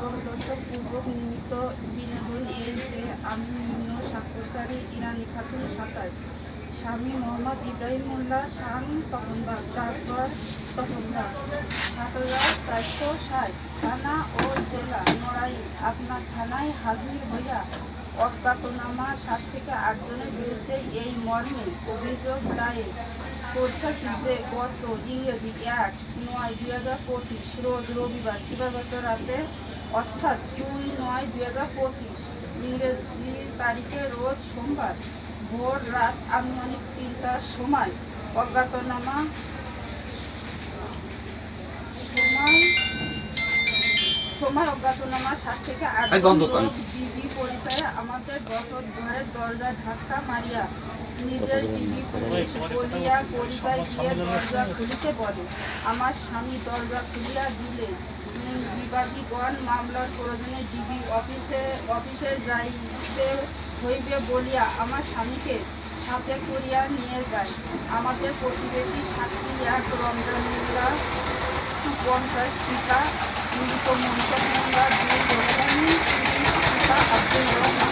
সামঞ্জস্যপূর্বক নিমিত্ত বিনোদন এই যে আমি নিম্ন স্বাক্ষরকারী ইরানি খাতুন 27, স্বামী মোহাম্মদ ইব্রাহিম মোল্লা, শান তপনবাগ, ডাকঘর তপনবাগ, ৭,৪৬০, থানা ও জেলা নড়াইল। আপনার থানায় হাজির হইয়া অজ্ঞাতনামা 7 থেকে 8 জনের বিরুদ্ধে এই মর্মে অভিযোগ দায়ের করতেছি যে গত ইংরেজি 1/9/2025 রোজ রবিবার দিবাগত রাতে অর্থাৎ 2/9/2025 ইংরেজি তারিখে রোজ সোমবার ভোর রাত আনুমানিক 3টার সময় অজ্ঞাতনামা 7 থেকে 8 জন বিবি পরিচয়ে আমাদের বসত ঘরের দরজা ধাক্কা মারিয়া নিজের বিবি পুলিশ বলিয়া পরিচয় দিয়ে দরজা খুলিতে বলে। আমার স্বামী দরজা খুলিয়া দিলে বিবাদীগণ মামলার প্রয়োজনে ডিবি অফিসে যাইতে হইবে বলিয়া আমার স্বামীকে সাথে করিয়া নিয়ে যায়। আমাদের প্রতিবেশী সাক্ষী এক রমজান মোল্লা 50 পিতা, মৃত মনসুর মোল্লা 2 রহমানি 30 পিতা, আব্দুল রহমান